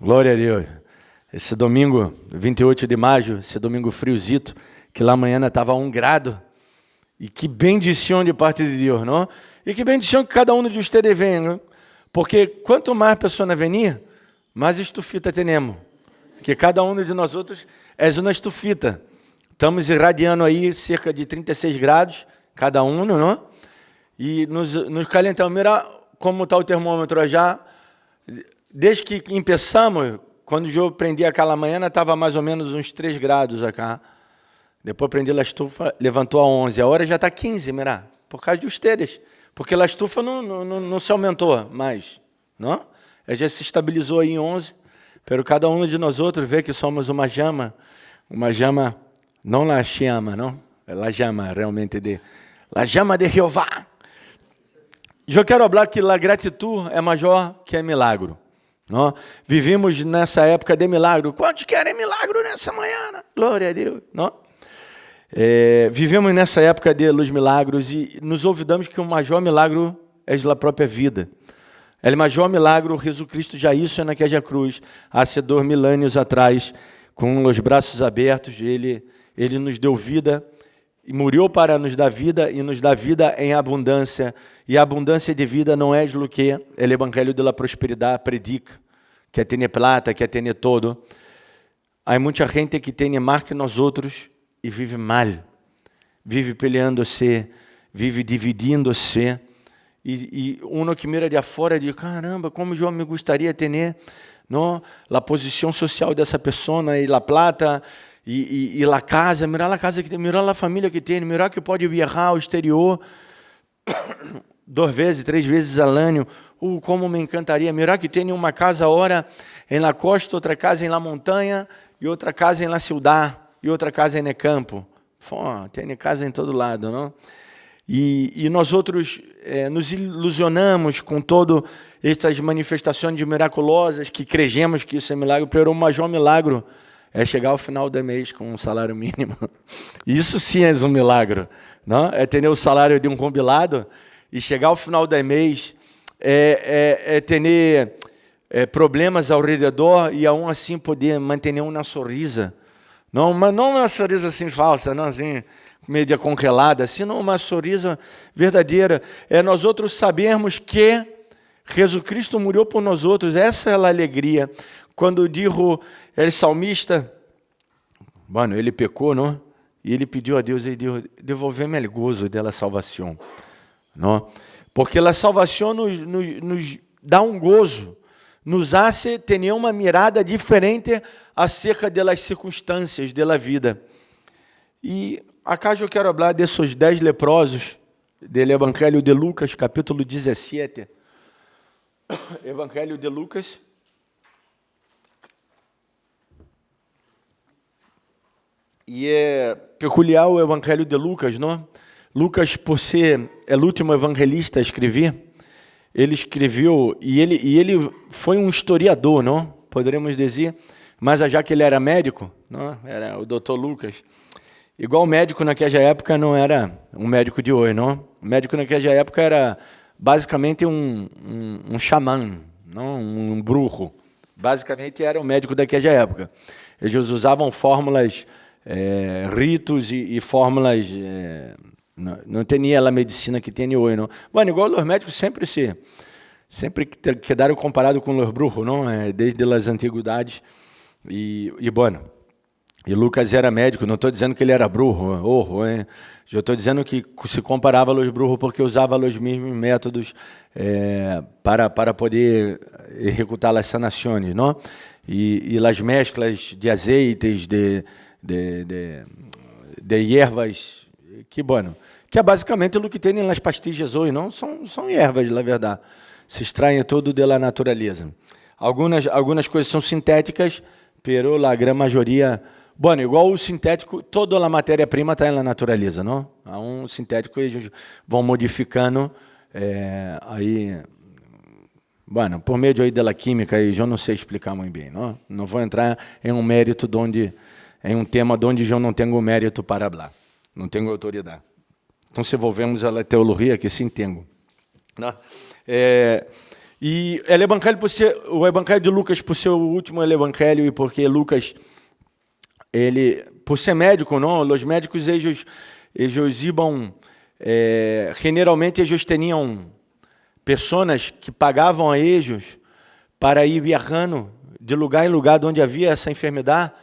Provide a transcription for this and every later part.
Glória a Deus. Esse domingo, 28 de maio, esse domingo friozito, que lá amanhã estava 1 grado. E que bendição de parte de Deus, não? E que bendição que cada um de vocês venha, não? Porque quanto mais pessoas venir, mais estufita temos. Porque cada um de nós outros é uma estufita. Estamos irradiando aí cerca de 36 graus, cada um, não? E nos calentamos. Mira como está o termômetro já. Desde que começamos, quando eu prendi aquela manhã, estava mais ou menos uns 3 graus acá. Depois prendi a estufa, levantou a 11. A hora já está 15, mira, por causa de vocês. Porque a estufa não se aumentou mais, não? Ela já se estabilizou aí em 11. Pero cada um de nós outros vê que somos uma chama, não la chama, não? É la chama realmente la chama de Jeová. Eu quero falar que a gratidão é maior que é milagro. Não? Vivimos nessa época de milagro. Quantos querem milagro nessa manhã? Glória a Deus. Não? Vivemos nessa época de los milagros e nos olvidamos que o maior milagro é a própria vida. O maior milagro, Jesus Cristo já hizo naquela cruz, há 2000 anos atrás, com os braços abertos, ele nos deu vida, e morreu para nos dar vida, e nos dá vida em abundância. E a abundância de vida não é o que o Evangelho da Prosperidade predica, que é ter plata, que é ter todo. Há muita gente que tem mais que nós outros e vive mal, vive peleando-se, vive dividindo-se. E uno que mira de afora diz, caramba, como eu me gostaria de ter a posição social dessa pessoa, e a plata, e a casa, mirar a casa que tem, mirar a família que tem, mirar que pode viajar ao exterior 2 vezes, 3 vezes ao ano. Como me encantaria, mirar que tem uma casa ora em la costa, outra casa em la montanha, e outra casa em la ciudad, e outra casa em campo. Tem casa em todo lado, não? E nós outros nos ilusionamos com todas estas manifestações miraculosas, que cremos que isso é milagre, pero o maior milagre é chegar ao final do mês com um salário mínimo. Isso sim é um milagre, não? É ter o salário de um combinado e chegar ao final do mês, ter problemas ao redor e aún assim poder manter uma sorrisa. Não, mas não uma sorrisa assim falsa, não assim meio congelada, sino uma sorrisa verdadeira. É nós outros sabermos que Jesus Cristo morreu por nós outros. Essa é a alegria. Quando dijo o salmista, ele pecou, não? E ele pediu a Deus, ele disse, devolve-me o gozo da salvação. Não? Porque a salvação nos dá um gozo, nos hace ter uma mirada diferente acerca das circunstâncias da vida. E acá eu quero falar desses 10 leprosos do Evangelho de Lucas, capítulo 17. Evangelho de Lucas. E é peculiar o Evangelho de Lucas, não? Lucas, por ser o último evangelista a escrever, ele escreveu, e ele foi um historiador, não? Poderíamos dizer, mas já que ele era médico, não? Era o doutor Lucas. Igual o médico naquela época não era um médico de hoje, não? O médico naquela época era basicamente um xamã, não? Um bruxo. Basicamente era o médico daquela época. Eles usavam fórmulas, ritos e fórmulas... não tinha a medicina que tem hoje, não? Bueno, igual os médicos sempre quedaram comparados com os bruxos, não? Desde as antiguidades. E Lucas era médico, não estou dizendo que ele era bruxo, eu estou dizendo que se comparava aos bruxos porque usava os mesmos métodos para poder executar as sanações, não? E as mesclas de azeites, de ervas, que é basicamente o que tem nas pastilhas hoje, não? São ervas, na verdade. Se extraem tudo da natureza. Algumas coisas são sintéticas, pero a grande maioria... igual o sintético, toda a matéria-prima está na natureza, não? Há um sintético e eles vão modificando aí... por meio aí da química, eu não sei explicar muito bem, não? Não vou entrar em um mérito em um tema onde eu não tenho mérito para falar, não tenho autoridade. Então, se envolvemos a teologia, que sim tenho. Não? E o Evangelho de Lucas, por ser o último evangelho, e porque Lucas, ele, por ser médico, não, os médicos, eles iam, generalmente, eles tinham pessoas que pagavam a eles para ir viajando de lugar em lugar onde havia essa enfermidade,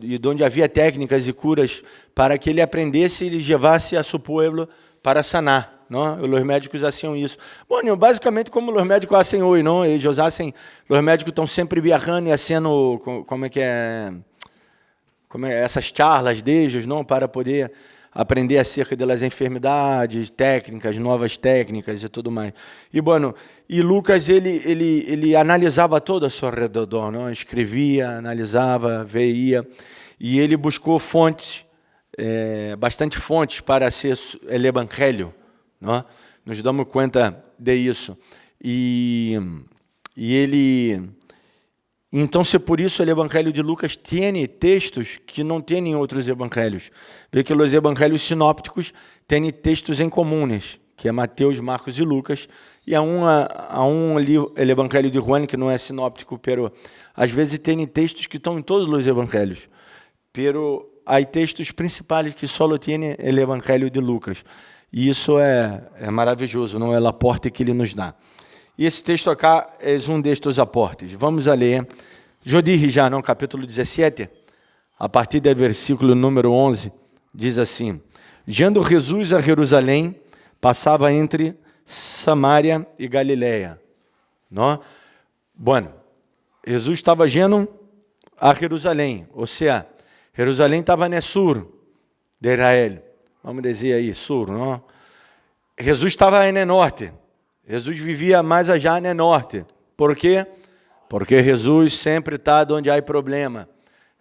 e onde havia técnicas e curas, para que ele aprendesse e ele levasse a seu povo para sanar. Não? Os médicos faziam isso. Bom, basicamente como os médicos fazem hoje, não? Os médicos estão sempre viajando e fazendo, como é essas charlas deles, não? Para poder aprender acerca das enfermidades, técnicas, novas técnicas e tudo mais. E Lucas, ele analisava todo ao seu redor, não? Escrevia, analisava, veia, e ele buscou fontes, bastante fontes para ser o evangelho. Não? Nos damos conta disso. Então, se por isso o Evangelho de Lucas tem textos que não tem em outros evangelhos. Vê que os evangelhos sinópticos têm textos em comuns, que é Mateus, Marcos e Lucas, e há um livro, o Evangelho de Juan, que não é sinóptico, pero às vezes tem textos que estão em todos os evangelhos. Pero há textos principais que só tem o Evangelho de Lucas. E isso é maravilhoso, não é o aporte que ele nos dá. E esse texto aqui é um destes aportes. Vamos a ler. Eu disse já, no capítulo 17, a partir do versículo número 11, diz assim: Yendo Jesus a Jerusalém, passava entre Samaria e Galileia. Não? Bom, Jesus estava indo a Jerusalém, ou seja, Jerusalém estava no sul de Israel. Vamos dizer aí, sul, não? Jesus estava no norte. Jesus vivia mais allá no norte. Por quê? Porque Jesus sempre está onde há problema.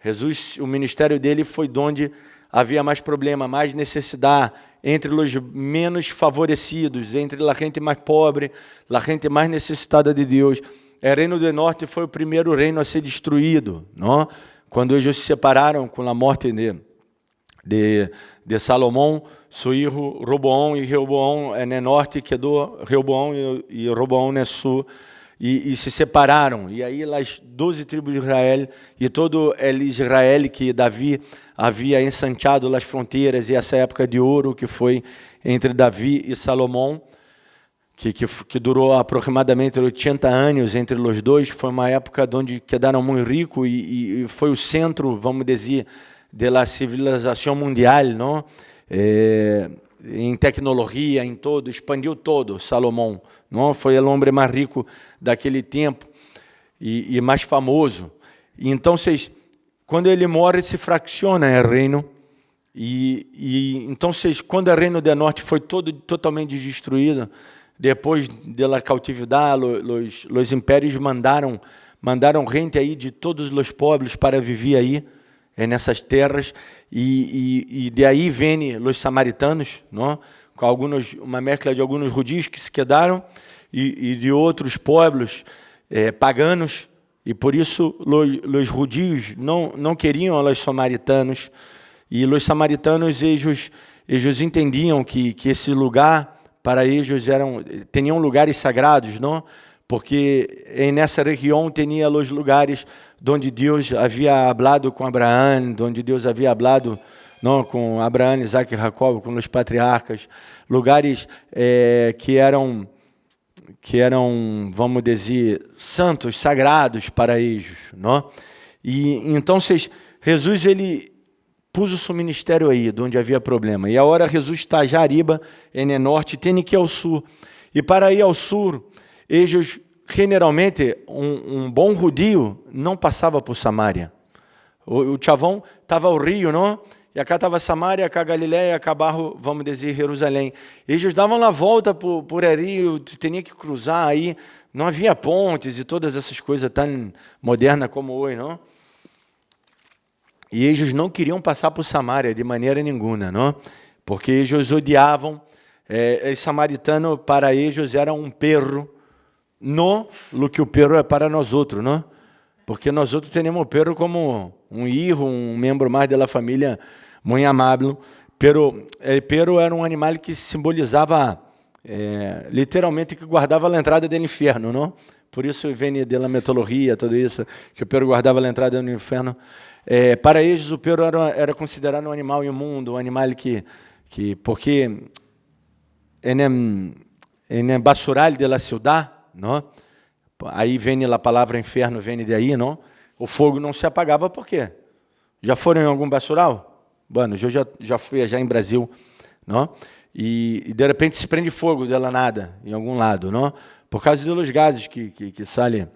Jesus, o ministério dele foi onde havia mais problema, mais necessidade, entre os menos favorecidos, entre a gente mais pobre, a gente mais necessitada de Deus. O reino do norte foi o primeiro reino a ser destruído, não? Quando eles se separaram com a morte de Salomão, seu filho Roboão, e Roboão no norte, quedou Roboão e Roboão no sul, e se separaram. E aí as 12 tribos de Israel, e todo Israel que Davi havia ensanchado as fronteiras, e essa época de ouro que foi entre Davi e Salomão, que durou aproximadamente 80 anos entre os dois, foi uma época onde quedaram muito ricos, e foi o centro, vamos dizer, da civilização mundial, não? Em tecnologia, em todo, expandiu todo Salomão, não? Foi o homem mais rico daquele tempo e mais famoso. E então, quando ele morre, se fracciona o reino, então, quando o reino do norte foi totalmente destruído, depois da cautividade, os impérios mandaram gente aí de todos os povos para viver aí, nessas terras, e de aí vêm os samaritanos, não? Com uma mescla de alguns judeus que se quedaram e de outros povos paganos, e por isso os judeus não queriam os samaritanos, e os samaritanos eles entendiam que esse lugar para eles tinham lugares sagrados, não? Porque nessa região tinha os lugares onde Deus havia falado com Abraão, onde Deus havia falado com Abraão, Isaac e Jacob, com os patriarcas, lugares que eram, vamos dizer, santos, sagrados para eles, não? E então Jesus ele pôs o seu ministério aí, onde havia problema. E agora Jesus está já arriba, no norte, tem que ir ao sul. E para ir ao sul, eles, generalmente, um bom judio não passava por Samaria. O chavão estava ao rio, não? E acá estava Samaria, acá Galileia, acá Barro, vamos dizer, Jerusalém. Eles davam a volta por rio, tinha que cruzar aí. Não havia pontes e todas essas coisas tão modernas como hoje, não? E eles não queriam passar por Samaria de maneira nenhuma, não? Porque eles odiavam. O samaritano, para eles, era um perro, no que o perro é para nós outros, não? Porque nós outros temos o perro como um hijo, um membro mais da família, muito amável. Pero o perro era um animal que simbolizava literalmente que guardava a entrada do inferno, não? Por isso vem da metodologia, tudo isso, que o pero guardava a entrada do inferno. Para eles, o pero era considerado um animal imundo, um animal porque é basural da cidade, não? Aí vem a palavra inferno, vem de aí, não? O fogo não se apagava por quê? Já foram em algum basural? Bueno, eu já fui em Brasil, não? E de repente se prende fogo de la nada, em algum lado, não? Por causa dos gases que saem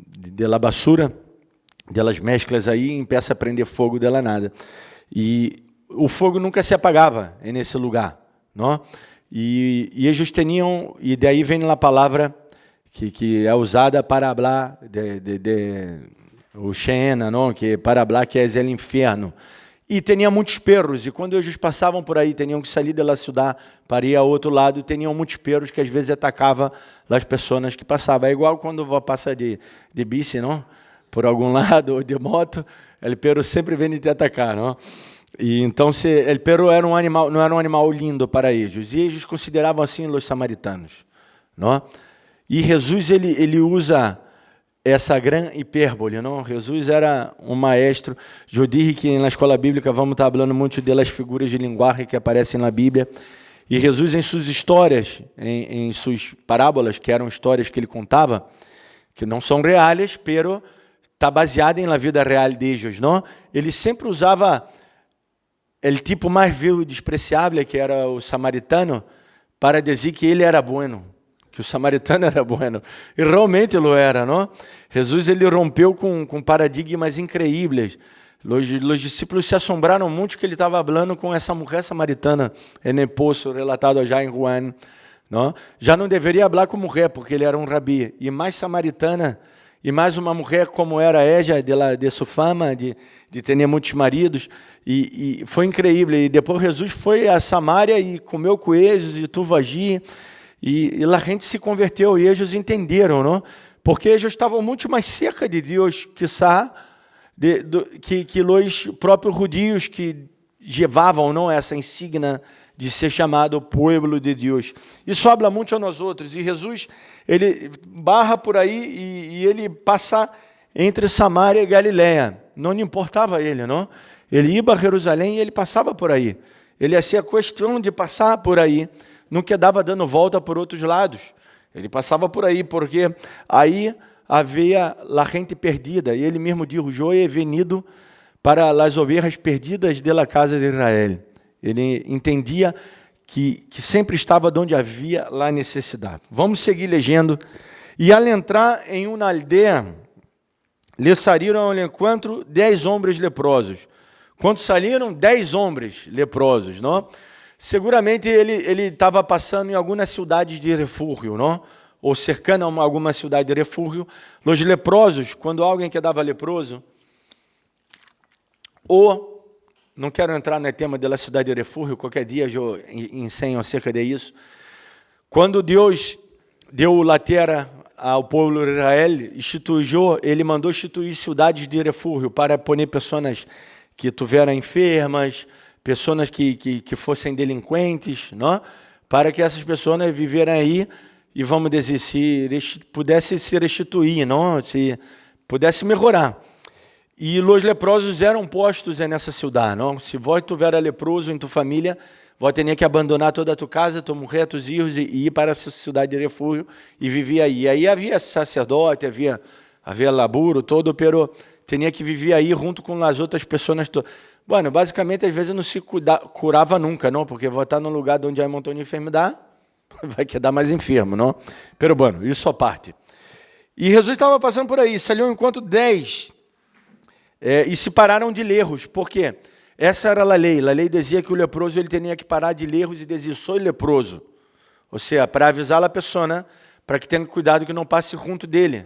de la basura, delas mesclas aí, empieza a prender fogo de la nada. E o fogo nunca se apagava nesse lugar, não? E eles tinham, e daí vem a palavra que é usada para falar o Sheena, não? Que para falar que é o inferno. E tinha muitos perros, e quando eles passavam por aí, tinham que sair da cidade para ir ao outro lado, tinham muitos perros que às vezes atacavam as pessoas que passavam. É igual quando vou passar de bici, não? Por algum lado, ou de moto, o perro sempre vem te atacar, não? E então, o perro era um animal, não era um animal lindo para eles, e eles consideravam assim os samaritanos, não? E Jesus ele usa essa grande hipérbole, não? Jesus era um maestro. Eu disse que na escola bíblica vamos estar falando muito das figuras de linguagem que aparecem na Bíblia. E Jesus, em suas histórias, em suas parábolas, que eram histórias que ele contava, que não são reais, pero está baseada na vida real deles, não? Ele sempre usava o tipo mais vil e despreciável, que era o samaritano, para dizer que ele era bueno, que o samaritano era bueno. E realmente ele era, não? Jesus ele rompeu com paradigmas incríveis. Os discípulos se assombraram muito que ele estava falando com essa mulher samaritana no poço, relatado já em Juan. Não? Já não deveria falar com mulher, porque ele era um rabi. E mais samaritana, e mais uma mulher como era ela, de sua fama, de ter muitos maridos. E foi incrível. E depois Jesus foi a Samaria e comeu com eles, e tuvo allí. E a gente se converteu, e eles entenderam, não? Porque eles estavam muito mais cerca de Deus, que os próprios judios que levavam, não, essa insígnia de ser chamado o povo de Deus. Isso habla muito a nós outros. E Jesus, ele barra por aí e ele passa entre Samaria e Galiléia. Não lhe importava a ele, não? Ele ia para Jerusalém e ele passava por aí. Ele fazia questão de passar por aí. Não quedava dando volta por outros lados. Ele passava por aí, porque aí havia a gente perdida. E ele mesmo disse, eu he venido para as ovelhas perdidas da casa de Israel. Ele entendia que sempre estava onde havia a necessidade. Vamos seguir lendo. E ao entrar em uma aldeia, lhe saíram ao encontro 10 homens leprosos. Quando saíram 10 homens leprosos, não? Seguramente ele estava passando em algumas cidades de refúgio, não? Ou cercando alguma cidade de refúgio. Os leprosos, quando alguém quedava leproso, ou, não quero entrar no tema da cidade de refúgio, qualquer dia eu ensino acerca disso. Quando Deus deu a terra ao povo de Israel, ele mandou instituir cidades de refúgio para pôr pessoas que estiveram enfermas, pessoas que fossem delinquentes, não? Para que essas pessoas vivessem aí e, vamos dizer, se pudesse se restituir, não? Se pudesse melhorar. E os leprosos eram postos nessa cidade, não? Se você estiver leproso em tua família, você tinha que abandonar toda a tua casa, tua mulher, teus filhos e ir para essa cidade de refúgio e viver aí. E aí havia sacerdote, havia laburo todo, pero tinha que viver aí junto com as outras pessoas. Bueno, basicamente, às vezes não se curava nunca, não? Porque vou estar num lugar onde há um montão de enfermidade, vai quedar mais enfermo, não? Pero, bueno, isso à parte. E Jesus estava passando por aí, saiu um encontro 10, e se pararam de lerros. Por quê? Essa era a lei. A lei dizia que o leproso ele tinha que parar de lerros e dizer, sou leproso. Ou seja, para avisar a pessoa, né? Para que tenha cuidado que não passe junto dele.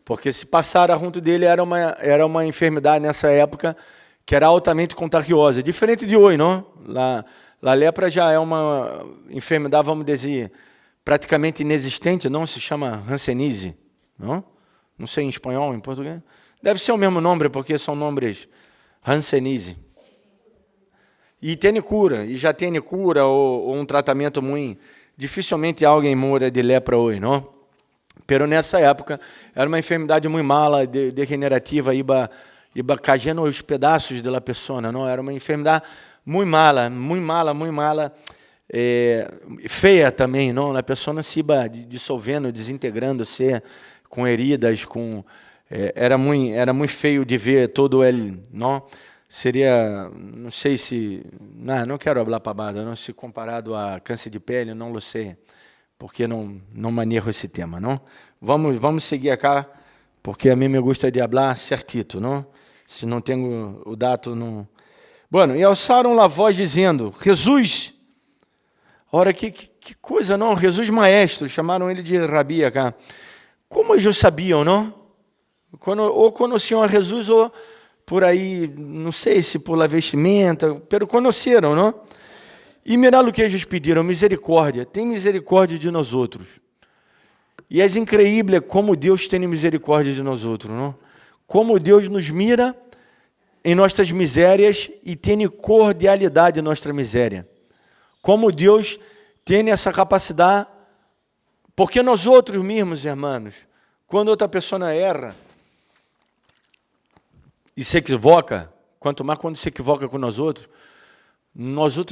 Porque se passar junto dele era uma enfermidade nessa época que era altamente contagiosa. Diferente de hoje, não? A lepra já é uma enfermidade, vamos dizer, praticamente inexistente, não? Se chama hanseníase, não? Não sei em espanhol, em português. Deve ser o mesmo nome, porque são nomes hanseníase. E tem cura, e já tem cura, ou um tratamento muito dificilmente alguém muere de lepra hoje, não? Pero nessa época era uma enfermidade muito mala, degenerativa, iba cayendo os pedaços da pessoa, não? Era uma enfermidade muito mala, muito mala, muito mala, feia também, não? A pessoa se iba dissolvendo, desintegrando-se, com heridas, com era muito feio de ver todo ele, não? Seria, não sei se, não quero falar pavada, não, se comparado a câncer de pele, não lo sei, porque não manejo esse tema, não? Vamos seguir acá, porque a mim me gusta de falar certito, não? Se não tenho o dado, não. Bueno, e alçaram a voz dizendo, Jesus, ora que coisa, não? Jesus maestro, chamaram ele de Rabi acá. Como eles sabiam, não? Ou conheciam a Jesus, ou por aí, não sei se por la vestimenta, pero conheceram, não? E mirar o que eles pediram, misericórdia, tem misericórdia de nós outros. E é incrível como Deus tem misericórdia de nós outros, não? Como Deus nos mira em nossas misérias e tem cordialidade em nossa miséria. Como Deus tem essa capacidade, porque nós outros mesmos, irmãos, quando outra pessoa erra e se equivoca, quanto mais quando se equivoca com nós outros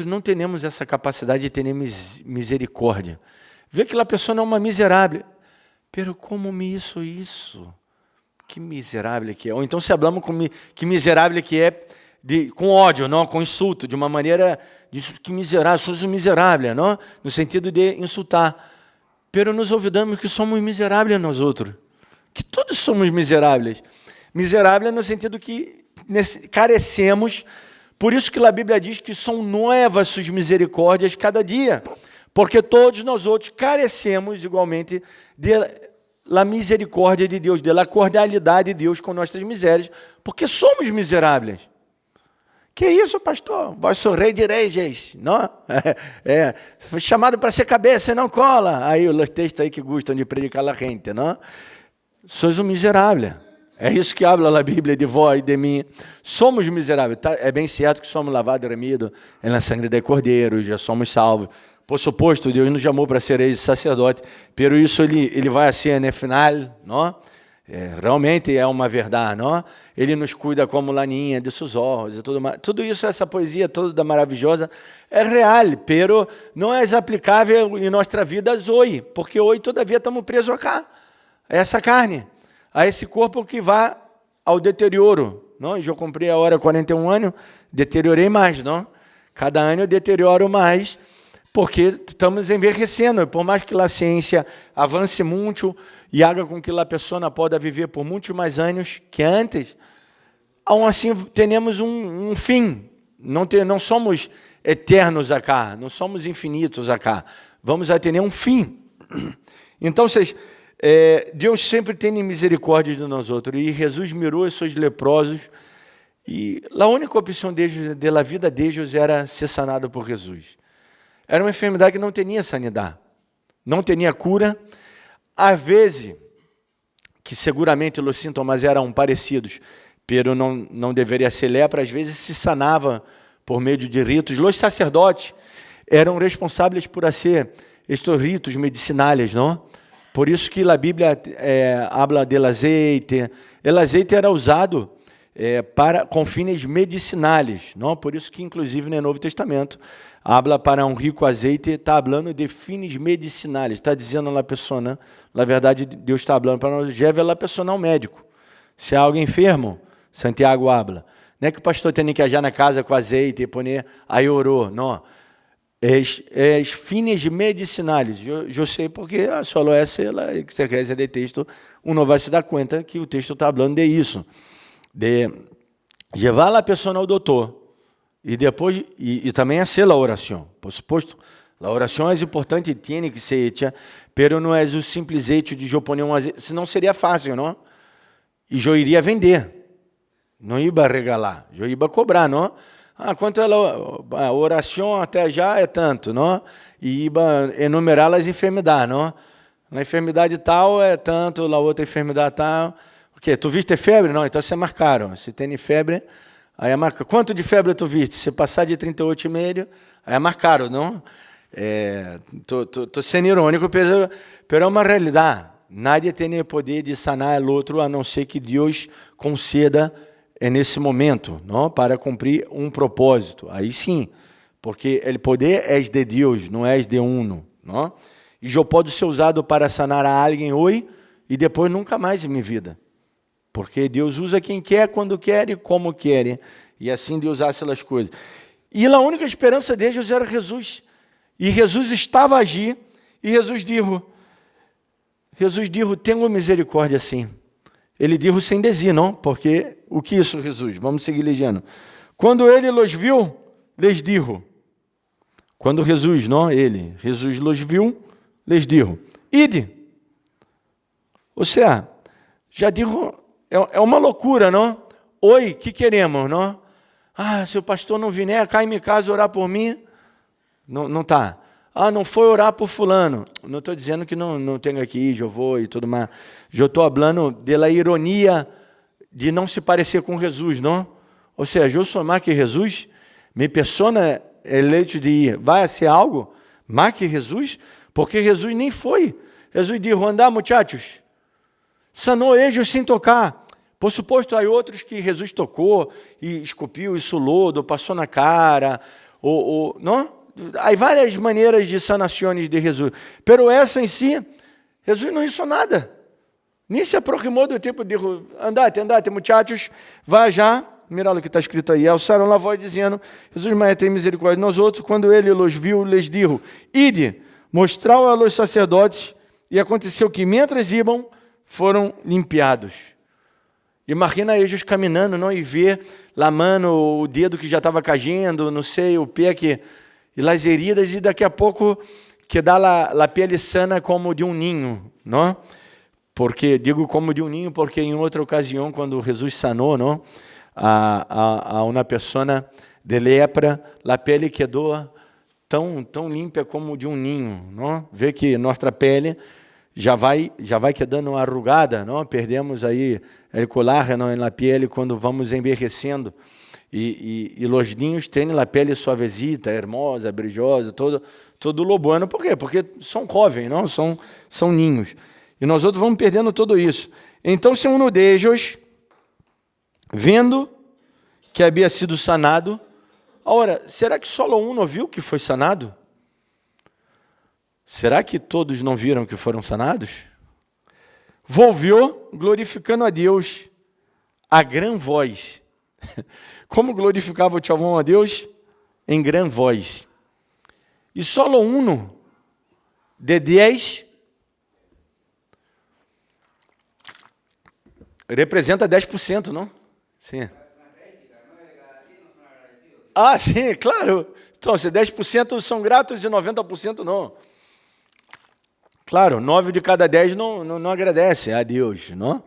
não temos essa capacidade de ter misericórdia. Vê que a pessoa é uma miserável. Pero como me isso? Que miserável que é. Ou então se falamos que miserável que é com ódio, não, com insulto, de uma maneira de que miserável, somos miserável, não? No sentido de insultar. Pero nos olvidamos que somos miseráveis nós outros. Que todos somos miseráveis. Miserável no sentido que carecemos. Por isso que a Bíblia diz que são novas suas misericórdias cada dia. Porque todos nós outros carecemos igualmente da misericórdia de Deus, da cordialidade de Deus com nossas misérias, porque somos miseráveis. Que isso, pastor? Vós sou rei de reis, não? Foi chamado para ser cabeça e não cola. Aí os textos aí que gostam de predicar a gente, não? Sois um miserável. É isso que habla a Bíblia de vós e de mim. Somos miseráveis. É bem certo que somos lavados e remidos na sangue de cordeiro, já somos salvos. Por suposto, Deus nos chamou para ser sacerdote, pero isso ele vai ser no final, não? Realmente é uma verdade, não? Ele nos cuida como laninha de seus olhos e tudo mais. Tudo isso, essa poesia toda maravilhosa, é real, pero não é aplicável em nossa vida hoje, porque hoje todavia estamos presos a essa carne, a esse corpo que vai ao deterioro, não? Eu comprei agora 41 anos, deteriorei mais, não? Cada ano eu deterioro mais, porque estamos envelhecendo. Por mais que a ciência avance muito e haga com que a pessoa possa viver por muitos mais anos que antes, aún assim temos um fim. Não somos eternos acá, não somos infinitos acá. Vamos a ter um fim. Então, Deus sempre tem misericórdia de nós outros. E Jesus mirou esses leprosos. E a única opção da vida deles era ser sanado por Jesus. Era uma enfermidade que não tinha sanidade, não tinha cura. Às vezes, que seguramente os sintomas eram parecidos, pero não deveria ser lepra, às vezes se sanava por meio de ritos. Os sacerdotes eram responsáveis por fazer estes ritos medicinais, não? Por isso que a Bíblia habla del azeite. O azeite era usado com fins medicinais, não? Por isso que, inclusive, no Novo Testamento, habla para um rico azeite, está falando de fins medicinais, está dizendo a pessoa, né? Na verdade, Deus está falando para nós, leve a pessoa ao médico. Se há alguém enfermo, Santiago habla. Não é que o pastor tem que agir na casa com azeite e pôr aí orou, não. Fins medicinais. Eu sei porque só essa que você quer de texto, não vai se dar conta que o texto está falando de isso. De levar a pessoa ao doutor. E depois, e também hacer a oração. Por suposto, a oração é importante, tem que ser hecha, pero não é o simples hecho de eu pôr um azeite, senão seria fácil, não? E eu iria vender, não ia regalar, eu ia cobrar, não? Quanto a oração até já é tanto, não? E ia enumerar as enfermidades, não? Na enfermidade tal é tanto, na outra enfermidade tal. O quê? Tu viste febre? Não, então você marcaram. Se tem febre... Aí é marca. Quanto de febre tu viste? Se passar de 38,5, aí é marcado, não? Estou sendo irônico, pero é uma realidade. Nadie tem poder de sanar o outro, a não ser que Deus conceda nesse momento, não? Para cumprir um propósito. Aí sim, porque o poder é de Deus, não é de uno. Não? E eu posso ser usado para sanar a alguém hoje e depois nunca mais em minha vida. Porque Deus usa quem quer, quando quer e como quer. E assim Deus hace as coisas. E a única esperança deles era Jesus. E Jesus estava a agir. E Jesus disse, tenho misericórdia sim. Ele disse sem desir, não? Porque o que isso, Jesus? Vamos seguir lendo. Quando ele los viu, les dijo. Quando Jesus, não ele, Jesus los viu, les dijo, ide. Ou seja, já digo, é uma loucura, não? Oi, que queremos, não? Ah, se o pastor não vier, cá em minha casa orar por mim, não tá. Ah, não foi orar por fulano. Não estou dizendo que não tenho que ir, eu vou e tudo mais. Eu estou falando da ironia de não se parecer com Jesus, não? Ou seja, eu sou mais que Jesus, minha persona eleito de ir, vai ser algo mais que Jesus, porque Jesus nem foi. Jesus disse, andar, muchachos, sanou eles sem tocar. Por suposto, há outros que Jesus tocou e esculpiu isso lodo, passou na cara, não? Há várias maneiras de sanações de Jesus. Pero essa em si, Jesus não hizo nada. Nem se aproximou do tipo de andate, muchachos, vai já. Mira o que está escrito aí. Alçaram a voz dizendo, Jesus, mas tem misericórdia de nós outros. Quando ele los viu, les dijo, ide, mostrau a los sacerdotes. E aconteceu que, mientras iam, foram limpiados. Imagina eles caminhando, não? E ver lá, mano, o dedo que já estava caindo, não sei, o pé que... E as heridas, e daqui a pouco que dá a pele sana como de um ninho, não? Porque, digo como de um ninho, porque em outra ocasião, quando Jesus sanou, não? A uma pessoa de lepra, a pele quedou tão limpa como de um ninho, não? Vê que nossa pele já vai quedando arrugada, não? Perdemos aí o colágeno na pele quando vamos envelhecendo. E os ninhos têm a pele suavecita, hermosa, brilhosa, todo lobuano. Por quê? Porque são jovens, não? São ninhos. E nós outros vamos perdendo tudo isso. Então, se um deles, vendo que havia sido sanado, ora, será que só um viu que foi sanado? Será que todos não viram que foram sanados? Volviu, glorificando a Deus, a gran voz. Como glorificava o chavão a Deus? Em gran voz. E só um de 10 representa 10%, não? Sim. Ah, sim, claro. Então, se 10% são gratos e 90% não. Claro, 9 de cada 10 não agradece a Deus, não?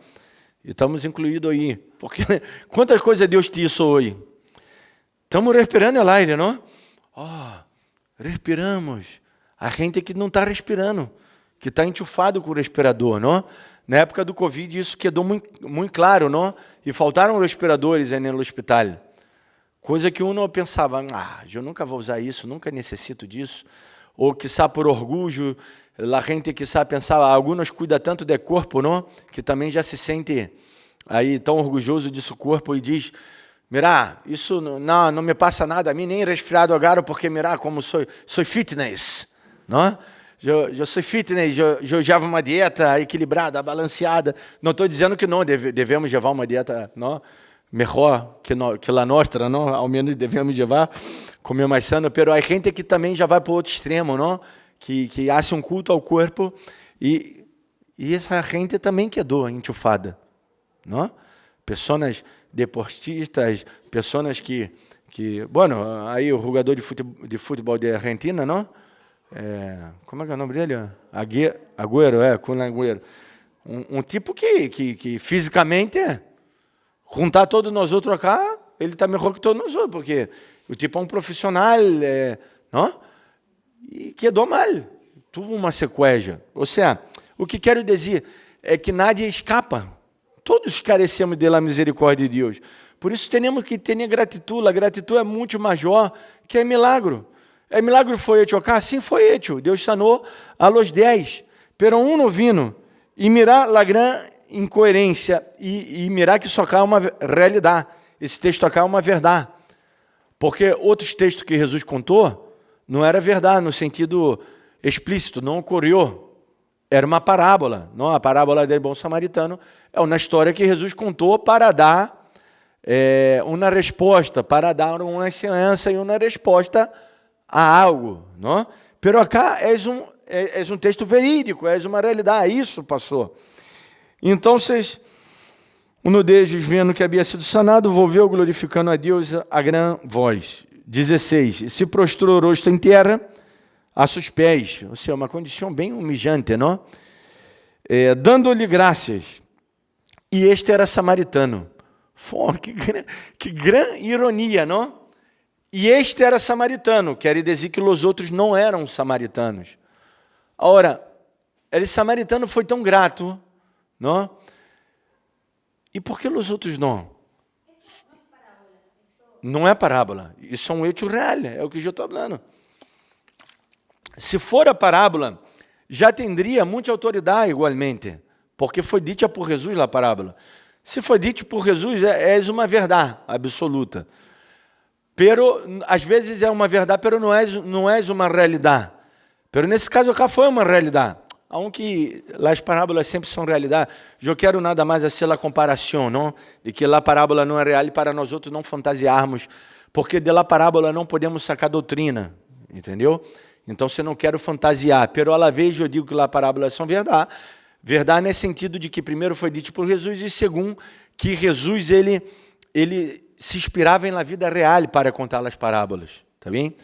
E estamos incluídos aí. Porque quantas coisas Deus te hizo hoje? Estamos respirando o aire, não? Respiramos. A gente que não está respirando, que está enchufado com o respirador, não? Na época do Covid, isso quedou muito claro, não? E faltaram respiradores aí no hospital. Coisa que uno pensava, eu nunca vou usar isso, nunca necessito disso. Ou, quizá por orgulho, a gente quizá pensava, alguns cuidam tanto do corpo, não? Que também já se sente aí tão orgulhoso de seu corpo e diz, mira, isso não me passa nada a mim, nem resfriado agora, porque mira, como sou fitness, não? Eu sou fitness, eu levo uma dieta equilibrada, balanceada. Não estou dizendo que não devemos levar uma dieta, não? Melhor que a nossa, não? Ao menos devemos levar, comer mais sano, pero há gente que também já vai para o outro extremo, não? Que hace um culto ao corpo e essa gente também quedou enchufada, não? Pessoas deportistas, pessoas que bueno, aí o jogador de futebol de Argentina, não? Como é que é o nome dele? Agüero, Kun Agüero. Um tipo que fisicamente juntar todos nós outros cá, ele está melhor que todos nós outros, porque o tipo é um profissional, não? E quedou mal, teve uma sequela. Ou seja, o que quero dizer é que nadie escapa. Todos carecemos da misericórdia de Deus. Por isso temos que ter gratidão. A gratidão é muito maior que milagre. ¿El milagro foi hecho acá? Sim, foi hecho. Deus sanou a los 10. Pero uno vino e mirar la gran incoerência e mirar que isso acá é uma realidade. Esse texto acá é uma verdade. Porque outros textos que Jesus contou não era verdade no sentido explícito, não ocorreu. Era uma parábola. Não? A parábola do bom samaritano é uma história que Jesus contou para dar uma resposta, para dar uma ensinança e uma resposta a algo. Não? Pero acá é um texto verídico, é uma realidade. Isso passou. Então, um deles, vendo que havia sido sanado, volveu glorificando a Deus a gran voz. 16. Se prostrou o rosto em terra, a seus pés. Ou seja, uma condição bem humilhante, não? Dando-lhe graças. E este era samaritano. Que gran ironia, não? E este era samaritano, quer dizer que os outros não eram samaritanos. Ora, ele samaritano foi tão grato, não? E por que os outros não? Não é parábola. Isso é um hecho real, é o que eu estou falando. Se for a parábola, já teria muita autoridade igualmente, porque foi dita por Jesus a parábola. Se foi dito por Jesus, é uma verdade absoluta. Pero, às vezes é uma verdade, pero não é uma realidade. Pero nesse caso acá foi uma realidade. Aunque as parábolas sempre são realidade, eu quero nada mais ser a comparação, não? De que a parábola não é real para nós outros não fantasiarmos, porque de la parábola não podemos sacar doutrina, entendeu? Então, se não quero fantasiar, pero a la vez eu digo que a parábola são verdade. Verdade nesse sentido de que primeiro foi dito por Jesus e segundo que Jesus ele se inspirava na vida real para contar as parábolas, tá bem?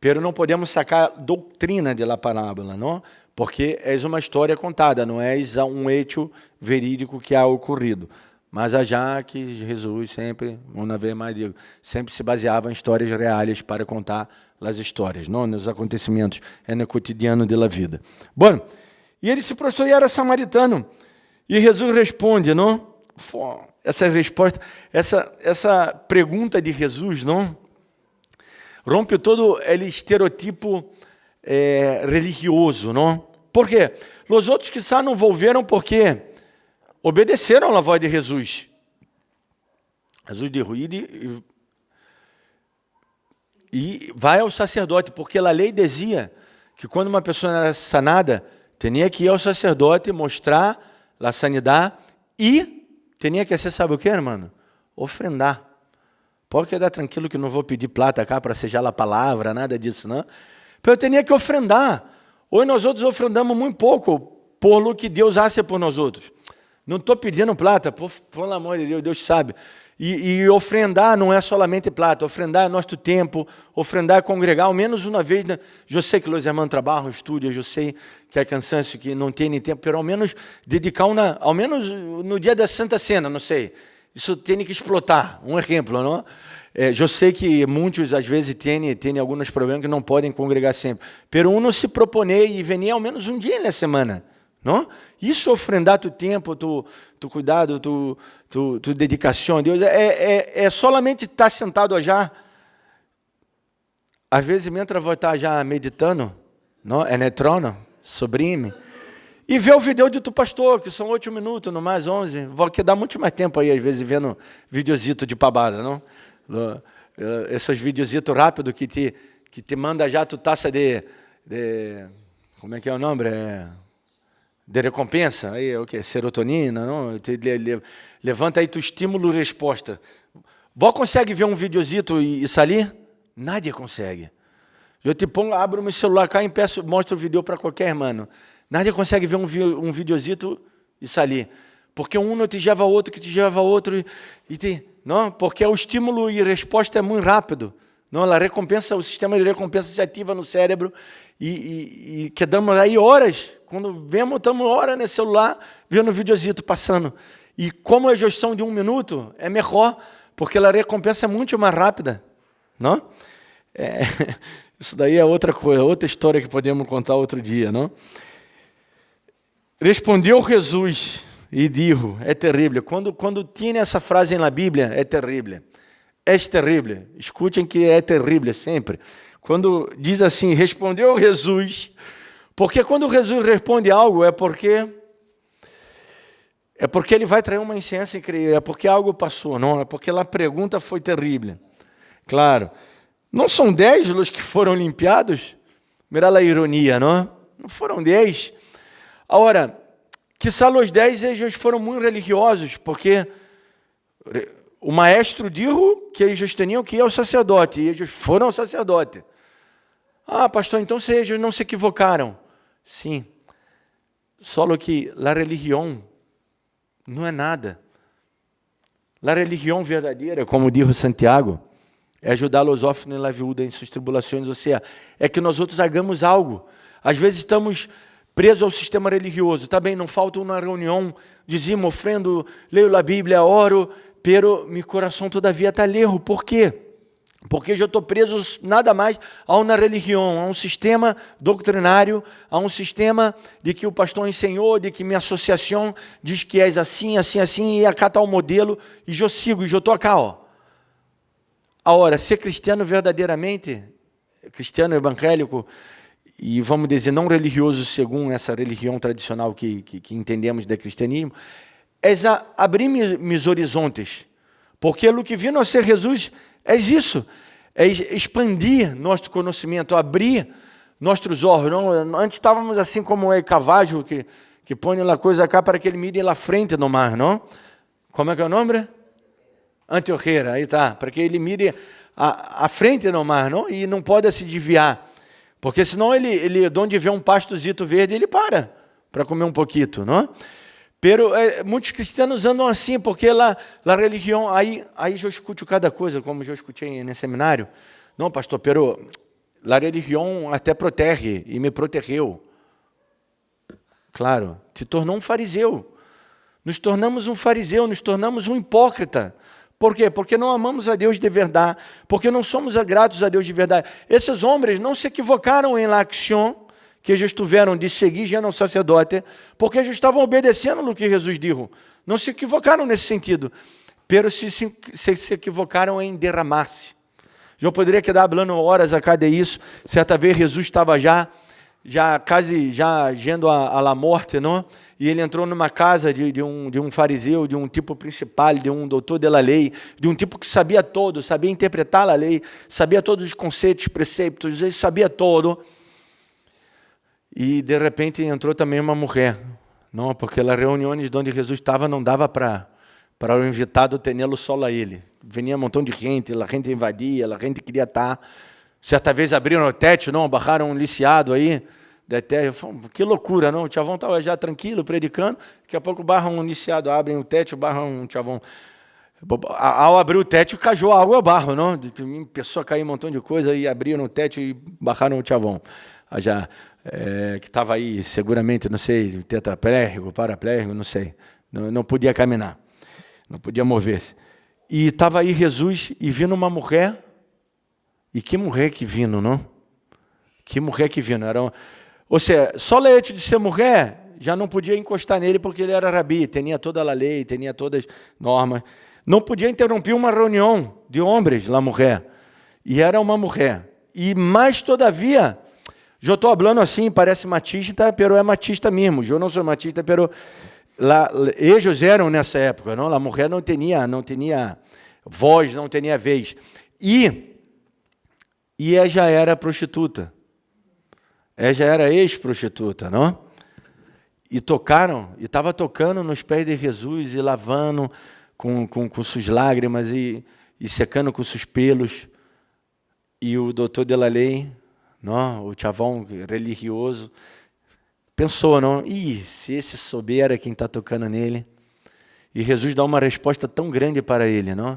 Pero não podemos sacar doutrina de la parábola, não? Porque é uma história contada, não é um hecho verídico que ha ocorrido. Mas já que Jesus sempre, uma vez mais digo, sempre se baseava em histórias reais para contar as histórias, não nos acontecimentos, no cotidiano da vida. Bom, e ele se prostrou e era samaritano. E Jesus responde, não? Essa resposta, essa pergunta de Jesus, não? Rompe todo aquele estereotipo religioso, não? Por quê? Os outros que não volveram porque obedeceram à voz de Jesus. Jesus de ruído e vai ao sacerdote, porque a lei dizia que quando uma pessoa era sanada, tinha que ir ao sacerdote mostrar a sanidade e tinha que ser, sabe o que, irmão? Ofrendar. Pode quedar tranquilo que não vou pedir plata cá para sejar a palavra, nada disso, não. Eu tinha que ofrendar. Hoje nós outros ofrendamos muito pouco por lo que Deus hace por nós outros. Não estou pedindo plata, por amor de Deus, Deus sabe. E ofrendar não é solamente plata, ofrendar é nosso tempo, ofrendar é congregar, ao menos uma vez. Né? Eu sei que os irmãos trabalham, estudam, eu sei que é cansaço, que não tem nem tempo, mas ao menos dedicar ao menos no dia da Santa Cena, não sei. Isso tem que explotar, um exemplo, não? Eu sei que muitos, às vezes, têm alguns problemas que não podem congregar sempre. Pero uno se proponer e venir ao menos um dia na semana. Não? Isso ofrendar tu tempo, tu cuidado, tu dedicação a Deus, é solamente estar sentado já. Às vezes, mentre vou estar já meditando, não? No trono, sobre-me, e ver o vídeo de tu pastor, que são 8 minutos, no mais 11. Vou quedar muito mais tempo aí, às vezes, vendo videozito de pabada, não? Esses videozitos rápidos que te manda já tu taça de como é que é o nome? De recompensa, aí é o que? Serotonina, não? Levanta aí tu estímulo e resposta. Vó consegue ver um videozito e sair? Nadie consegue. Eu te pongo, abro meu celular cá e mostro o vídeo para qualquer irmão. Nadie consegue ver um videozito e sair. Porque um te leva a outro, que te leva a outro. Não? Porque o estímulo e resposta é muito rápido. Não? A recompensa, o sistema de recompensa se ativa no cérebro e quedamos aí horas. Quando vemos, estamos horas no celular, vendo o videozito passando. E como a gestão de 1 minuto, é melhor, porque a recompensa é muito mais rápida. Não? Isso daí é outra coisa, outra história que podemos contar outro dia. Não? Respondeu Jesus e disse, é terrível. Quando tem essa frase na Bíblia, é terrível. É terrível. Escutem que é terrível sempre. quando diz assim, respondeu Jesus, porque quando Jesus responde algo é porque ele vai trazer uma ciência incrível, é porque algo passou, não é porque a pergunta foi terrível. Claro, não são 10 os que foram limpiados? Mira a ironia, não? Não foram 10. Agora, quizá os 10 eles foram muito religiosos, porque o maestro disse que eles tinham que ir ao sacerdote, e eles foram ao sacerdote. Ah, pastor, então eles não se equivocaram. Sim, só que a religião não é nada. A religião verdadeira, como diz Santiago, é ajudar os órfãos e a viúva em suas tribulações, ou seja, é que nós outros hagamos algo. Às vezes estamos presos ao sistema religioso, tá bem, não falta uma reunião, dizimo, ofrendo, leio a Bíblia, oro, pero meu coração todavia está lejos. Por quê? Porque eu já estou preso nada mais a uma religião, a um sistema doutrinário, a um sistema de que o pastor ensinou, de que minha associação diz que és assim, assim, assim, e acata o modelo, e eu sigo, e eu estou cá, ó. Agora, ser cristiano verdadeiramente, cristiano evangélico, e vamos dizer, não religioso segundo essa religião tradicional que entendemos de cristianismo, é abrir meus horizontes. Porque o que vino a ser Jesus é isso, é expandir nosso conhecimento, abrir nossos olhos. Não? Antes estávamos assim como o cavajo que põe a coisa cá para que ele mire lá frente no mar, não? Como é que é o nome? Anteojeira, aí tá, para que ele mire a frente no mar, não? E não pode se desviar, porque senão ele de onde vê um pastozito verde, ele para comer um pouquinho, não? Pero muitos cristianos andam assim, porque a religião, aí eu escuto cada coisa, como eu escutei no seminário. Não, pastor, pero a religião até protege, e me protegeu. Claro, se tornou um fariseu. Nos tornamos um fariseu, nos tornamos um hipócrita. Por quê? Porque não amamos a Deus de verdade, porque não somos gratos a Deus de verdade. Esses homens não se equivocaram em la acción que eles tiveram de seguir já no sacerdote, porque eles estavam obedecendo o que Jesus disse. Não se equivocaram nesse sentido, pero se equivocaram em derramar-se. Eu poderia quedar falando horas a cada isso. Certa vez Jesus estava já quase indo à morte, não? E ele entrou numa casa de um fariseu, de um tipo principal, de um doutor da lei, de um tipo que sabia todo, sabia interpretar a lei, sabia todos os conceitos, preceitos, ele sabia todo. E de repente entrou também uma mulher, não? Porque as reuniões onde Jesus estava não dava para o invitado tê-lo só a ele. Venia um montão de gente, a gente invadia, a gente queria estar. Certa vez abriram o teto, não? Barraram um liciado aí. Que loucura, não? O chavão estava já tranquilo, predicando. Daqui a pouco barram um liciado, abrem o teto, barram um chavão. Ao abrir o teto, cajou a água barro, não? Começou a cair um montão de coisa e abriram o teto e barraram o chavão. Que estava aí, seguramente, não sei, tetraplégico, paraplégico, não sei. Não podia caminhar, não podia mover-se. E estava aí Jesus e vindo uma mulher. E que mulher que vindo, não? Que mulher que vindo. Ou seja, só o hecho de ser mulher já não podia encostar nele porque ele era rabi, tinha toda a lei, tinha todas as normas. Não podia interromper uma reunião de homens, lá mulher. E era uma mulher. E mais todavia, eu estou falando assim, parece matista, pero é matista mesmo. Eu não sou matista, pero eles eram nessa época, não? A mulher não tinha voz, não tinha vez. E ela já era prostituta. Ela já era ex-prostituta, não? E estava tocando nos pés de Jesus e lavando com suas lágrimas e secando com seus pelos. E o doutor de la lei, não? O chavão religioso, pensou, não? Se esse souber quem está tocando nele. E Jesus dá uma resposta tão grande para ele, não?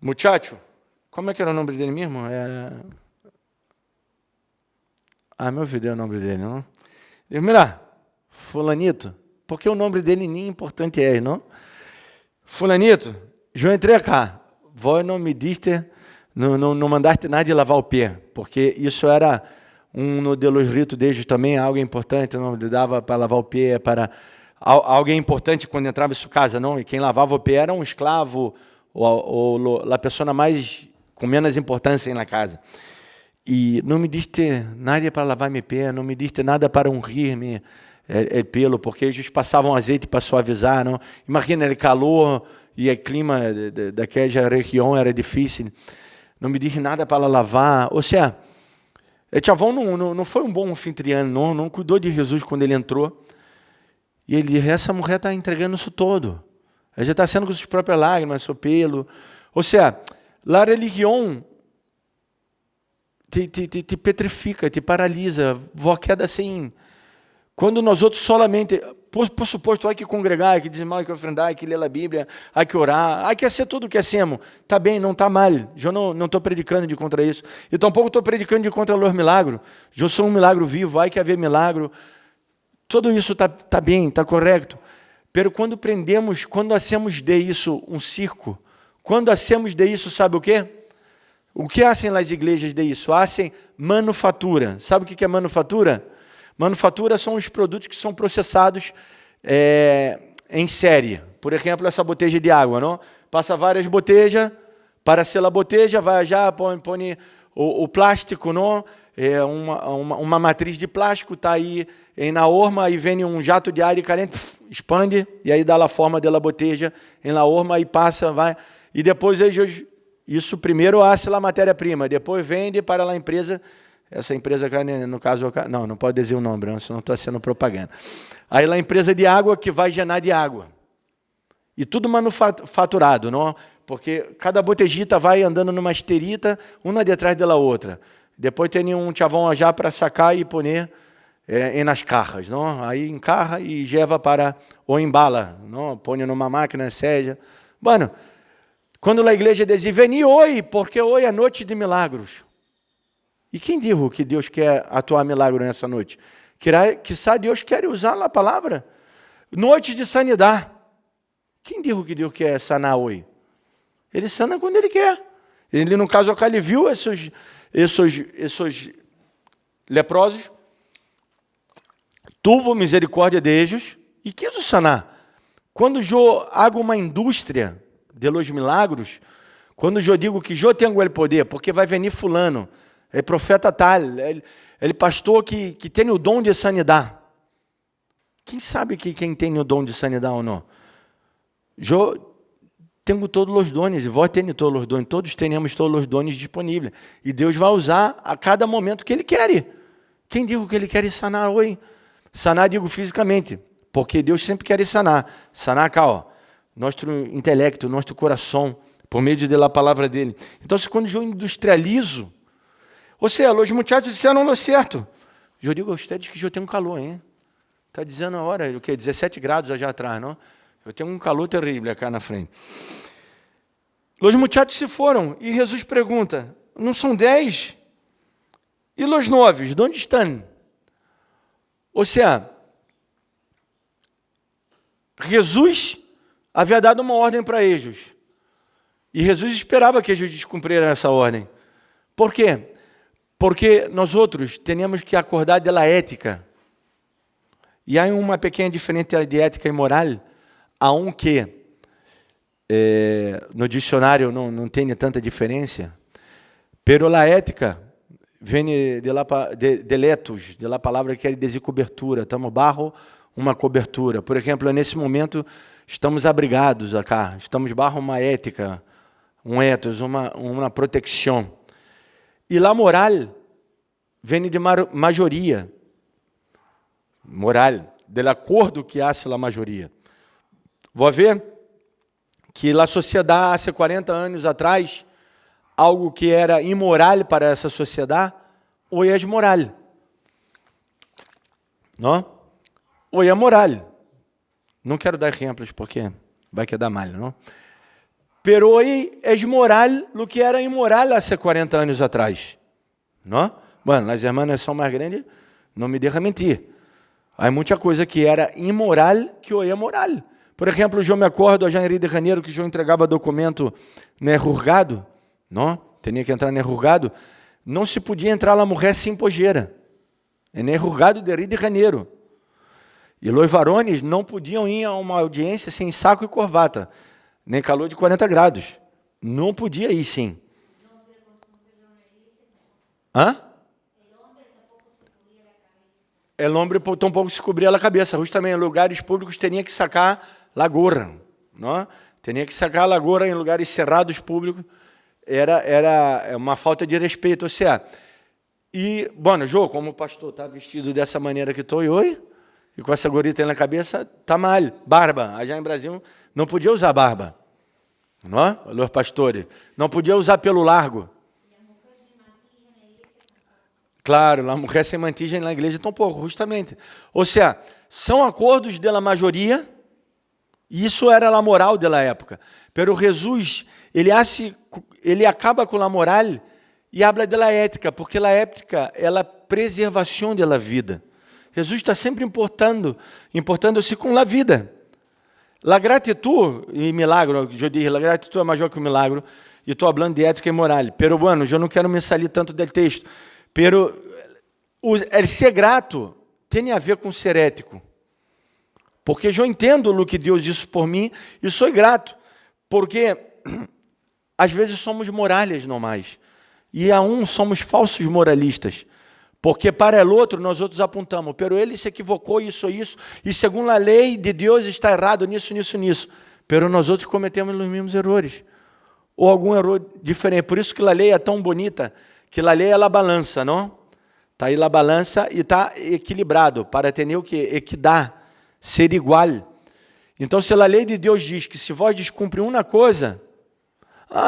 Muchacho, como é que era o nome dele mesmo? Me olvidei o nome dele, não? Mira, fulanito, porque o nome dele nem importante é, não? Fulanito, eu entrei cá, vós não me diste, não mandaste nada de lavar o pé, porque isso era um dos ritos deles também, algo importante, não dava para lavar o pé, para algo importante quando entrava em sua casa, não? E quem lavava o pé era um escravo, ou a pessoa mais com menos importância na casa. E não me diste nada para lavar meu pé, não me diste nada para ungir-me el pelo, porque eles passavam azeite para suavizar, não? Imagina, o calor e o clima daquela região era difícil. Não me disse nada para lavar. Ou seja, o chavão não foi um bom anfitrião, não cuidou de Jesus quando ele entrou. E ele disse, essa mulher está entregando isso todo. Ela já está sendo com suas próprias lágrimas, seu pelo. Ou seja, a religião te petrifica, te paralisa, queda assim. Quando nós outros solamente, por suposto, há que congregar, há que dizimar, há que ofrendar, há que ler a Bíblia, há que orar, há que fazer tudo o que hacemos. Está bem, não está mal. Eu não estou predicando de contra isso. E tampouco estou predicando de contra os milagres. Eu sou um milagre vivo, há que haver milagre. Tudo isso está bem, está correto. Pero quando hacemos de isso um circo, quando hacemos de isso, sabe o quê? O que fazem as igrejas de isso? Fazem manufatura. Sabe o que é manufatura? Manufatura são os produtos que são processados em série. Por exemplo, essa botella de água, não? Passa várias botellas, para ser a botella, vai já, põe o plástico, não? Uma matriz de plástico, está aí na horma, aí vem um jato de ar e caliente, expande, e aí dá a forma da botella em la horma, e passa, vai. E depois, isso primeiro hace a matéria-prima, depois vende para a empresa. Essa empresa, no caso, não pode dizer o nome, senão está sendo propaganda. Aí a empresa de água que vai gerar de água. E tudo manufaturado, não? Porque cada botejita vai andando numa esterita, uma detrás da outra. Depois tem um chavão já para sacar e pôr nas carras, não? Aí encarra e leva para, ou embala, não? Põe numa máquina, seja. Bueno, quando a igreja diz, veni hoje, porque hoje é noite de milagros. E quem disse que Deus quer atuar milagre nessa noite? Quizá Deus quer usar a palavra. Noite de sanidade. Quem disse que Deus quer sanar hoje? Ele sana quando Ele quer. Ele, no caso, ele viu esses leprosos, tuvo misericórdia deles e quis o sanar. Quando eu hago uma indústria de los milagros, quando eu digo que eu tenho o poder, porque vai venir fulano, é profeta tal, é pastor que tem o dom de sanidade. Quem sabe quem tem o dom de sanidade ou não? Eu tenho todos os dons, e vós têm todos os dons, todos temos todos os dons disponíveis. E Deus vai usar a cada momento que Ele quer. Quem digo que Ele quer sanar hoje? Sanar, digo fisicamente, porque Deus sempre quer sanar. Sanar cá, ó, nosso intelecto, nosso coração, por meio da palavra dEle. Então, quando eu industrializo, ou seja, os muchachos disseram lo certo. Eu digo a vocês que eu tenho calor, hein? Está dizendo a hora, o quê? 17 graus já atrás, não? Eu tenho um calor terrível aqui na frente. Os muchachos se foram, e Jesus pergunta, não são 10? E os 9, de onde estão? Ou seja, Jesus havia dado uma ordem para eles. E Jesus esperava que eles descumprissem essa ordem. Por quê? Porque nós outros temos que acordar da ética. E há uma pequena diferença de ética e moral, aunque no dicionário não tem tanta diferença, pero a ética vem de letos, da palavra que quer dizer cobertura. Estamos barro, uma cobertura. Por exemplo, nesse momento, estamos abrigados acá, estamos barro uma ética, um ethos, uma proteção. E a moral vem de maioria. Moral, do acordo que hace a maioria. Vou ver que a sociedade, há 40 anos atrás, algo que era imoral para essa sociedade, hoje é moral. Não? Hoje é moral. Não quero dar exemplos porque vai quedar mal, não? Pero hoje é moral o que era imoral há 40 anos atrás. Não? Bueno, as irmãs são mais grandes, não me deixa mentir. Há muita coisa que era imoral que hoje é moral. Por exemplo, eu me acordo já em Rio de Janeiro que eu entregava documento no juzgado, não? Tinha que entrar no juzgado, não se podia entrar a mulher sem pojeira. É no juzgado de Rio de Janeiro. E os varões não podiam ir a uma audiência sem saco e corbata, nem calor de 40 graus. Não podia ir, sim. Hã? El hombre tampouco se cobria a cabeça. Justamente em lugares públicos tinha que sacar la gorra, não? Tinha que sacar la gorra em lugares cerrados públicos. Era uma falta de respeito, ou seja. E, bom, Jô, como o pastor está vestido dessa maneira que estou hoje, e com essa gorrita na cabeça, está mal. Barba. Já em Brasil não podia usar barba. Não? Os pastores. Não podia usar pelo largo. Claro, a mulher sem mantigem na igreja tampouco, justamente. Ou seja, são acordos da maioria, e isso era a moral da época. Pero Jesus, ele acaba com a moral e habla da ética, porque a ética é a preservação da vida. Jesus está sempre importando-se com a vida. La gratitud e milagro, eu digo, la gratitud é maior que o milagro, e estou falando de ética e moral. Pero, bueno, eu não quero me salir tanto do texto. Pero el ser grato tem a ver com ser ético. Porque eu entendo o que Deus disse por mim e sou grato. Porque às vezes somos moralhas não mais. E a somos falsos moralistas. Porque para o outro nós outros apontamos, pero ele se equivocou, isso, e segundo a lei de Deus está errado nisso. Pero nós outros cometemos os mesmos erros. Ou algum erro diferente. Por isso que a lei é tão bonita, que a lei é a balança, não? Está aí a balança e está equilibrado, para ter o que equidar, ser igual. Então, se a lei de Deus diz que se vós descumprir uma coisa,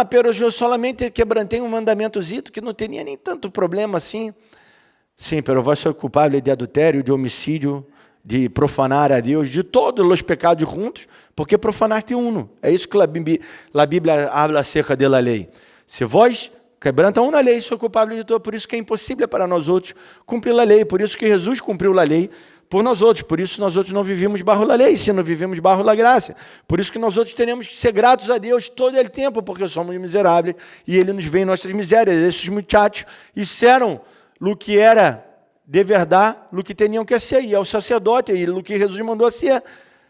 pero eu solamente quebrantei um mandamentozito que não tinha nem tanto problema assim. Sim, pero vós sois culpável de adultério, de homicídio, de profanar a Deus, de todos os pecados juntos, porque profanaste um. É isso que a Bíblia habla acerca da lei. Se vós quebrantam uma lei, sou culpável de todo. Por isso que é impossível para nós outros cumprir a lei. Por isso que Jesus cumpriu a lei por nós outros. Por isso nós outros não vivemos barro da lei, se não vivemos barro da graça. Por isso que nós outros teremos que ser gratos a Deus todo o tempo, porque somos miseráveis e Ele nos vê em nossas misérias. Esses muchachos disseram o que era de verdade, o que tinham que ser, e ao sacerdote, e o que Jesus mandou ser.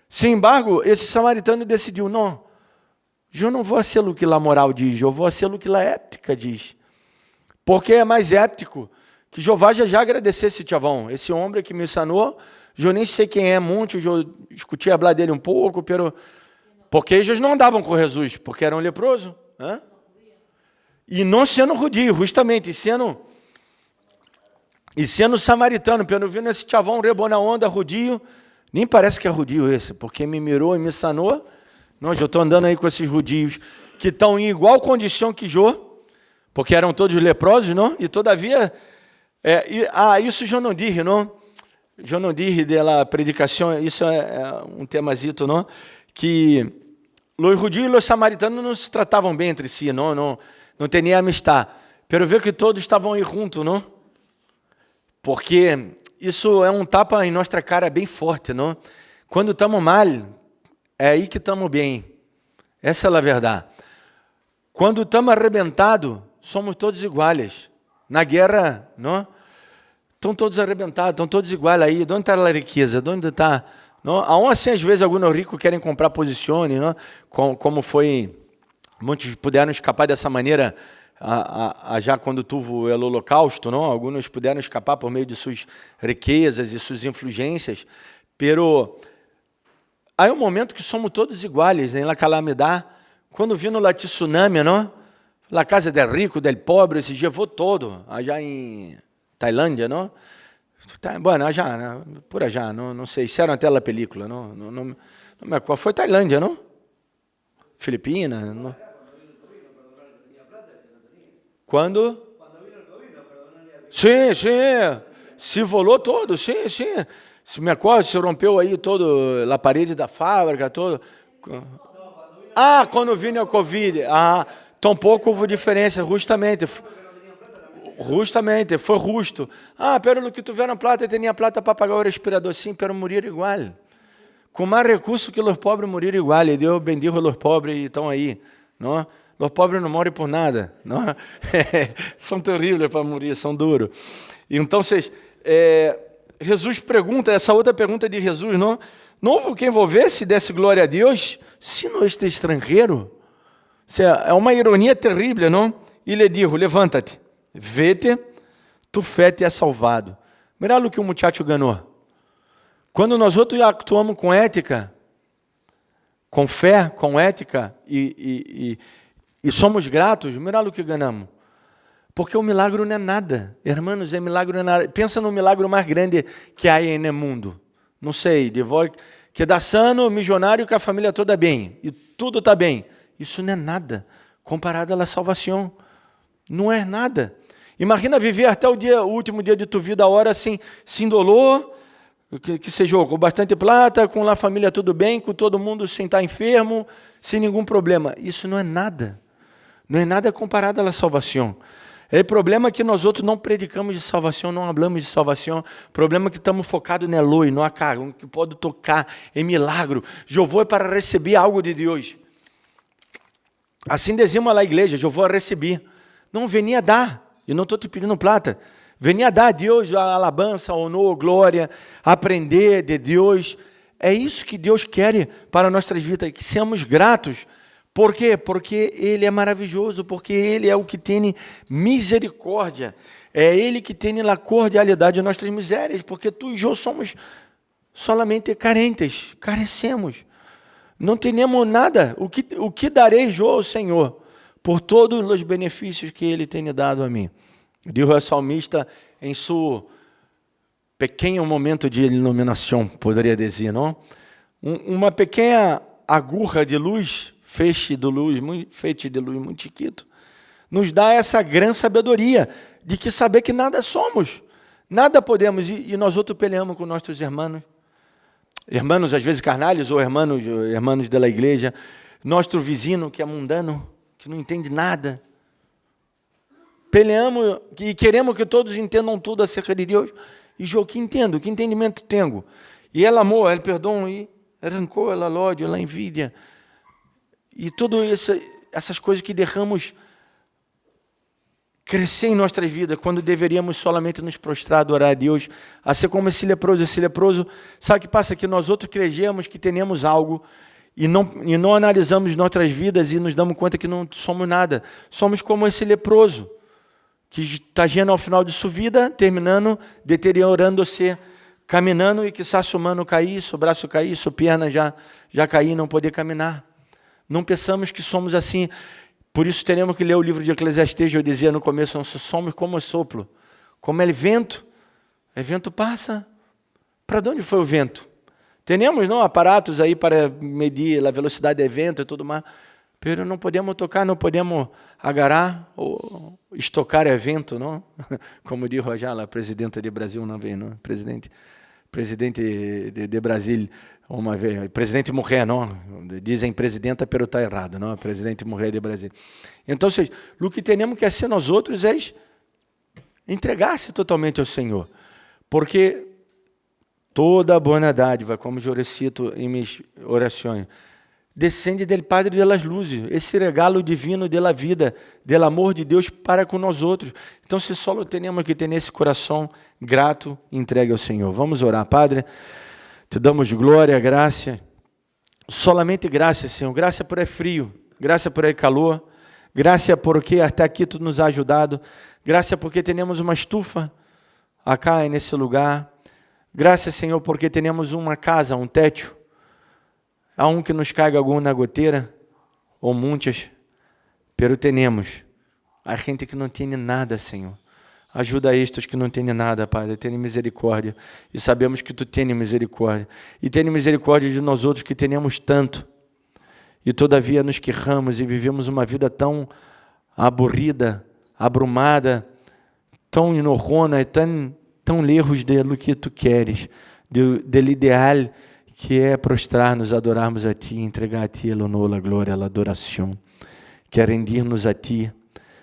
Sem embargo, esse samaritano decidiu, não, eu não vou ser o que a moral diz, eu vou ser o que a ética diz. Porque é mais ético que Jeová já agradecer esse chavão, esse homem que me sanou, eu nem sei quem é muito, eu escutei falar dele um pouco, porque eles não andavam com Jesus, porque eram leprosos. E não sendo judio, justamente, e sendo samaritano, pelo vindo esse chavão rebou na onda, judio, nem parece que é judio esse, porque me mirou e me sanou. Não, eu estou andando aí com esses judios que estão em igual condição que eu, porque eram todos leprosos, não? E todavia, isso eu não disse, não? Eu não disse da predicação, isso é um temazito, não? Que os judios e os samaritanos não se tratavam bem entre si, não tinham amistade. Pero ver que todos estavam aí juntos, não? Porque isso é um tapa em nossa cara bem forte, não? Quando estamos mal, é aí que estamos bem. Essa é a verdade. Quando estamos arrebentados, somos todos iguais. Na guerra, não? Estão todos arrebentados, estão todos iguais aí. De onde está a riqueza? De onde está? Aonde assim, às vezes, alguns ricos querem comprar posições, não? Como foi, muitos puderam escapar dessa maneira, já quando tuvo o holocausto, não? Alguns puderam escapar por meio de suas riquezas e suas influências, pero há um momento que somos todos iguais, em la calamidade, quando vindo lá tsunami, não? La casa del rico, del pobre, esse dia vou todo, já em Tailândia, não? Bueno, já, né? Por já, não sei, fizeram até a película, não me acordo, foi Tailândia, não? Filipinas, não? Quando? Sim, se volou todo, sim. Se me acordo, se rompeu aí todo a parede da fábrica, todo. Quando vinha o Covid, tampouco houve diferença, justamente, foi justo. Pelo que tiveram plata, tinha plata para pagar o respirador, sim, pero morir igual. Com mais recursos que os pobres morir igual, e Deus bendiga os pobres e estão aí, não? Os pobres não morrem por nada, não? São terríveis para morrer, são duros. Então, Jesus pergunta, essa outra pergunta de Jesus, não houve quem envolvesse, desse glória a Deus, se não este estrangeiro? É uma ironia terrível, não? E lhe dijo, levanta-te, vete, tu fé te é salvado. Mira o que o muchacho ganhou. Quando nós outros atuamos com ética, com fé, com ética, e somos gratos, mira o que ganhamos. Porque o milagre não é nada. Hermanos, milagre não é nada. Pensa no milagre mais grande que há no mundo. Não sei, de volta, que dá sano, milionário, com a família toda bem. E tudo está bem. Isso não é nada comparado à salvação. Não é nada. Imagina viver até o último dia de tua vida, a hora sem dolor, que seja com bastante plata, com a família tudo bem, com todo mundo sem estar enfermo, sem nenhum problema. Isso não é nada. Não é nada comparado à salvação. O problema é que nós outros não predicamos de salvação, não falamos de salvação. O problema é que estamos focados no Eloi, no Acar, que pode tocar em milagre. Eu vou para receber algo de Deus. Assim dizemos na igreja, eu vou receber. Não, venia dar. Eu não estou te pedindo plata. Venia dar a Deus a alabança, honor, glória, aprender de Deus. É isso que Deus quer para nossas vidas, que sejamos gratos. Por quê? Porque Ele é maravilhoso, porque Ele é o que tem misericórdia. É Ele que tem a cordialidade de nossas misérias, porque tu e eu somos solamente carentes, carecemos. Não temos nada. O que darei eu ao Senhor por todos os benefícios que Ele tem dado a mim? Diz o salmista em seu pequeno momento de iluminação, poderia dizer, não? Uma pequena agulha de luz, feixe de luz muito chiquito, nos dá essa grande sabedoria de que saber que nada somos, nada podemos, e nós outros peleamos com nossos irmãos, às vezes carnais, ou irmãos da igreja, nosso vizinho que é mundano, que não entende nada. Peleamos e queremos que todos entendam tudo acerca de Deus. E eu que entendo, que entendimento tenho? E ela amor, ela perdoa, e rancor, ela ódio, ela envidia. E todas essas coisas que derramos crescer em nossas vidas, quando deveríamos solamente nos prostrar, adorar a Deus, a ser como esse leproso. Esse leproso, sabe o que passa? Que nós outros crescemos que temos algo, e não analisamos nossas vidas e nos damos conta que não somos nada. Somos como esse leproso, que está chegando ao final de sua vida, terminando, deteriorando-se, caminhando e que está sumando cair, seu braço cair, sua perna já cair, não poder caminhar. Não pensamos que somos assim. Por isso teremos que ler o livro de Eclesiastes. Eu dizia no começo, nós somos como o sopro, como é vento. O vento passa. Para onde foi o vento? Temos não aparatos aí para medir a velocidade do vento e tudo mais, mas não podemos tocar, não podemos agarrar ou estocar evento, não? Como diz Rojala, a presidenta de Brasil, não vem, não? Presidente de Brasil, uma vez, presidente mulher, não? Dizem presidenta, pero está errado, não? Presidente mulher de Brasil. Então, o que temos que ser nós outros é entregar-se totalmente ao Senhor, porque toda a boa dádiva, como eu recito em minhas orações, descende do Padre das Luzes, esse regalo divino da vida, do amor de Deus para com nós outros. Então, se só temos que ter esse coração grato, entregue ao Senhor. Vamos orar, Padre. Te damos glória, graça, solamente graça, Senhor. Graça por frio, graça por calor, graça porque até aqui Tu nos has ajudado, graça porque temos uma estufa acá nesse lugar. Graças, Senhor, porque temos uma casa, um teto, a que nos caiga alguma goteira, ou muitas, pero temos a gente que não tem nada, Senhor. Ajuda estes que não têm nada, Pai, tenha misericórdia, e sabemos que Tu tens misericórdia, e tenha misericórdia de nós outros que temos tanto, e todavia nos queixamos e vivemos uma vida tão aborrida, abrumada, tão inorrona e tão lejos do que Tu queres, do ideal que é prostrar-nos, adorarmos a Ti, entregar a Ti a honor, a glória, a adoração, que é rendir-nos a Ti,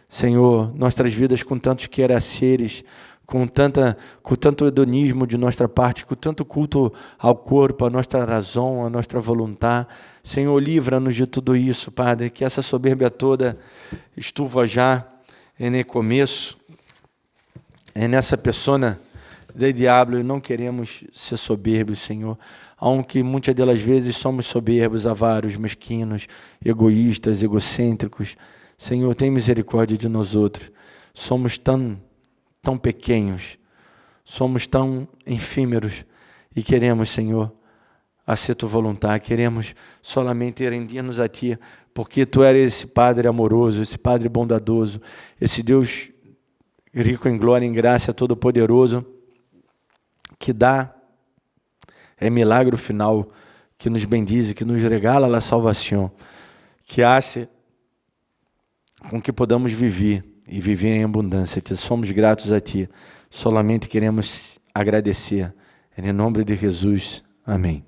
Senhor, nossas vidas com tantos quereceres, com tanto hedonismo de nossa parte, com tanto culto ao corpo, à nossa razão, à nossa vontade, Senhor, livra-nos de tudo isso, Padre, que essa soberba toda estuva já no começo, nessa pessoa de diabo, e não queremos ser soberbos, Senhor, aunque muitas delas vezes somos soberbos, avaros, mesquinos, egoístas, egocêntricos. Senhor, tem misericórdia de nós outros. Somos tão tão pequenos, somos tão efímeros e queremos, Senhor, a ser Tu voluntar, queremos solamente rendir-nos a Ti, porque Tu eres esse Padre amoroso, esse Padre bondadoso, esse Deus rico em glória e em graça, todo-poderoso, que dá milagre final, que nos bendize, que nos regala a salvação, que hace com que podamos viver e viver em abundância. Te somos gratos a Ti, solamente queremos agradecer. Em nome de Jesus, amém.